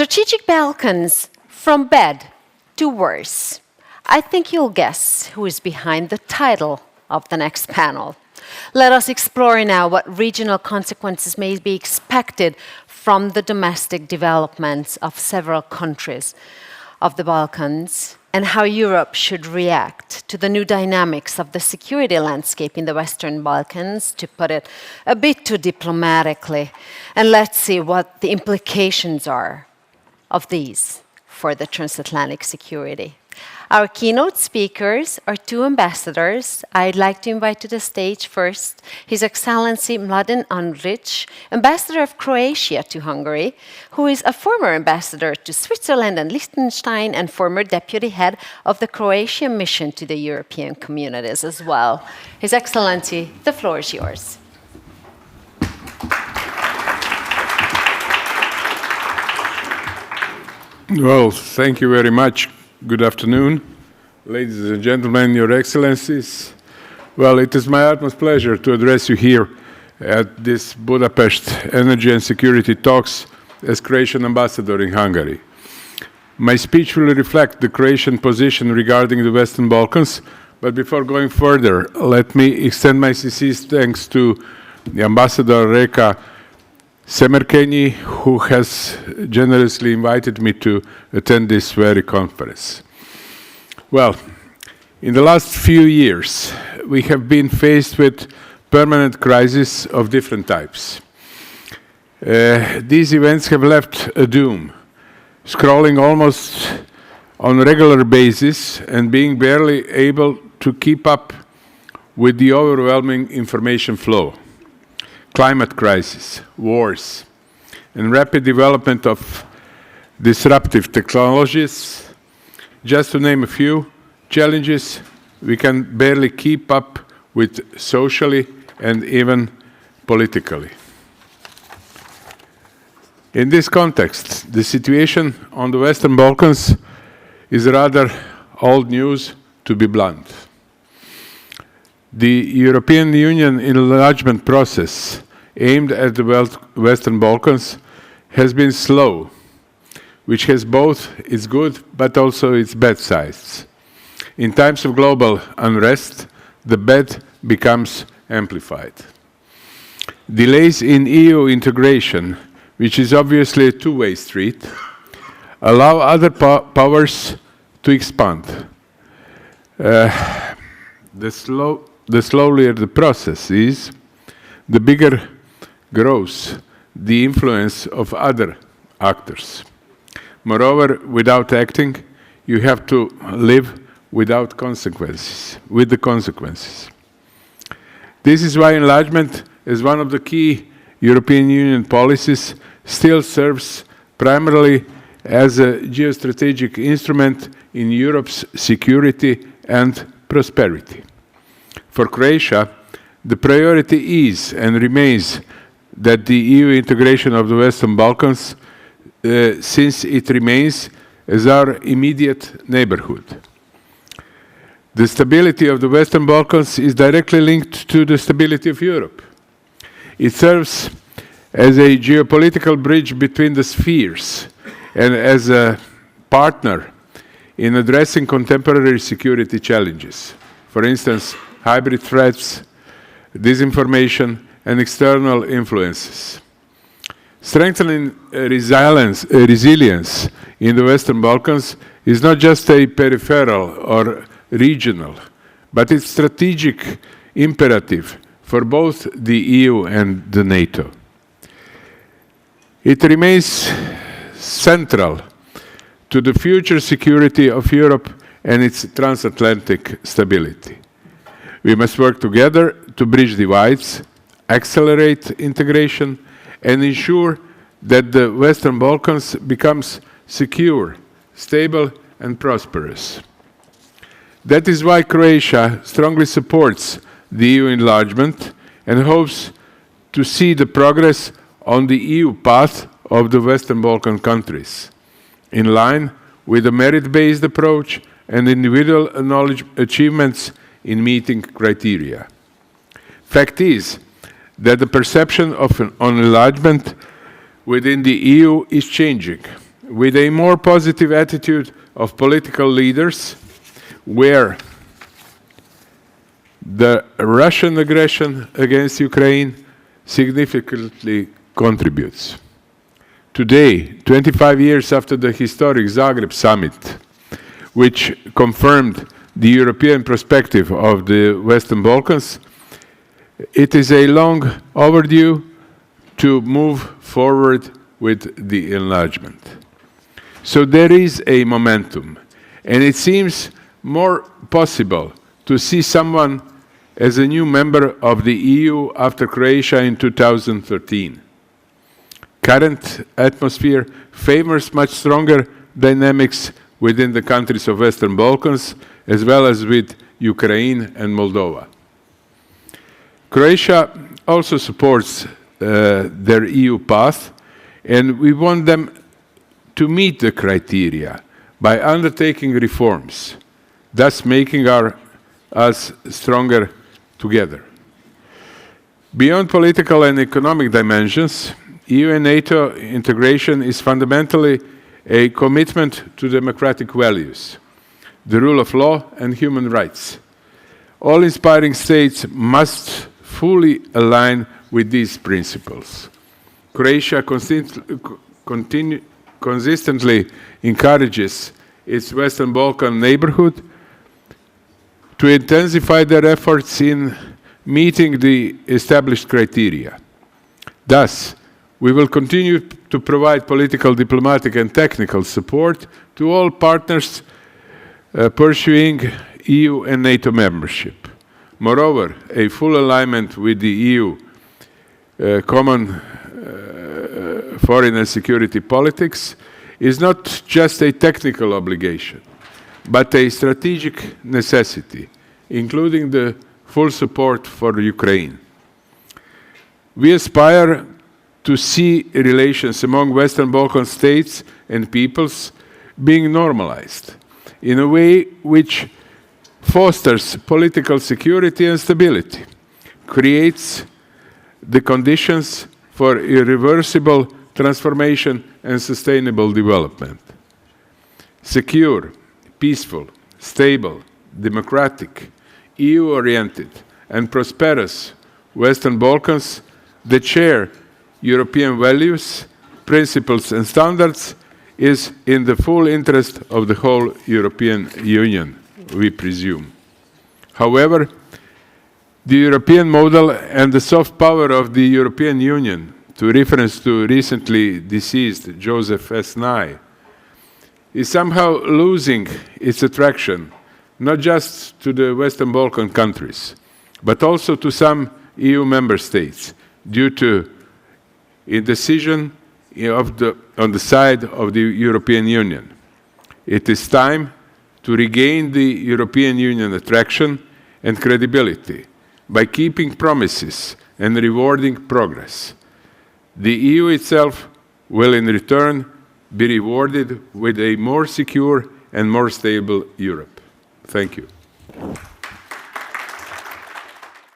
Strategic Balkans, from bad to worse. I think you'll guess who is behind the title of the next panel. Let us explore now what regional consequences may be expected from the domestic developments of several countries of the Balkans, and how Europe should react to the new dynamics of the security landscape in the Western Balkans, to put it a bit too diplomatically. And let's see what the implications are of these for the transatlantic security. Our keynote speakers are two ambassadors. I'd like to invite to the stage first His Excellency Mladen Andrlić, Ambassador of Croatia to Hungary, who is a former ambassador to Switzerland and Liechtenstein and former deputy head of the Croatian mission to the European communities as well. His Excellency, the floor is yours. Well, thank you very much. Good afternoon, ladies and gentlemen, Your Excellencies. Well, it is my utmost pleasure to address you here at this Budapest Energy and Security Talks as Croatian ambassador in Hungary. My speech will reflect the Croatian position regarding the Western Balkans, but before going further, let me extend my sincere thanks to the Ambassador Reka Semerkenyi, who has generously invited me to attend this very conference. Well, in the last few years, we have been faced with permanent crises of different types. These events have left a doom, scrolling almost on a regular basis and being barely able to keep up with the overwhelming information flow. Climate crisis, wars, and rapid development of disruptive technologies, just to name a few challenges we can barely keep up with socially and even politically. In this context, the situation on the Western Balkans is rather old news, to be blunt. The European Union enlargement process aimed at the Western Balkans has been slow, which has both its good but also its bad sides. In times of global unrest, the bad becomes amplified. Delays in EU integration, which is obviously a two-way street, allow other powers to expand. The slower the process is, the bigger grows the influence of other actors. Moreover, without acting, you have to live without consequences, with the consequences. This is why enlargement, as one of the key European Union policies, still serves primarily as a geostrategic instrument in Europe's security and prosperity. For Croatia, the priority is and remains that the EU integration of the Western Balkans, since it remains as our immediate neighborhood. The stability of the Western Balkans is directly linked to the stability of Europe. It serves as a geopolitical bridge between the spheres and as a partner in addressing contemporary security challenges. For instance, hybrid threats, disinformation, and external influences. Strengthening resilience in the Western Balkans is not just a peripheral or regional, but it's strategic imperative for both the EU and the NATO. It remains central to the future security of Europe and its transatlantic stability. We must work together to bridge divides, accelerate integration, and ensure that the Western Balkans becomes secure, stable, and prosperous. That is why Croatia strongly supports the EU enlargement and hopes to see the progress on the EU path of the Western Balkan countries, in line with a merit-based approach and individual achievements in meeting criteria. Fact is that the perception on enlargement within the EU is changing, with a more positive attitude of political leaders, where the Russian aggression against Ukraine significantly contributes. Today, 25 years after the historic Zagreb summit, which confirmed the European perspective of the Western Balkans, it is a long overdue to move forward with the enlargement. So there is a momentum, and it seems more possible to see someone as a new member of the EU after Croatia in 2013. Current atmosphere favors much stronger dynamics within the countries of Western Balkans, as well as with Ukraine and Moldova. Croatia also supports their EU path, and we want them to meet the criteria by undertaking reforms, thus making us stronger together. Beyond political and economic dimensions, EU and NATO integration is fundamentally a commitment to democratic values, the rule of law and human rights. All aspiring states must fully align with these principles. Croatia consistently encourages its Western Balkan neighborhood to intensify their efforts in meeting the established criteria. Thus, we will continue to provide political, diplomatic, and technical support to all partners pursuing EU and NATO membership. Moreover, a full alignment with the EU common foreign and security politics is not just a technical obligation, but a strategic necessity, including the full support for Ukraine. We aspire to see relations among Western Balkan states and peoples being normalized in a way which fosters political security and stability, creates the conditions for irreversible transformation and sustainable development. Secure, peaceful, stable, democratic, EU-oriented, and prosperous Western Balkans that share European values, principles, and standards is in the full interest of the whole European Union, we presume. However, the European model and the soft power of the European Union, to reference to recently deceased Joseph S. Nye, is somehow losing its attraction, not just to the Western Balkan countries, but also to some EU member states, due to indecision on the side of the European Union. It is time to regain the European Union attraction and credibility by keeping promises and rewarding progress. The EU itself will in return be rewarded with a more secure and more stable Europe. Thank you.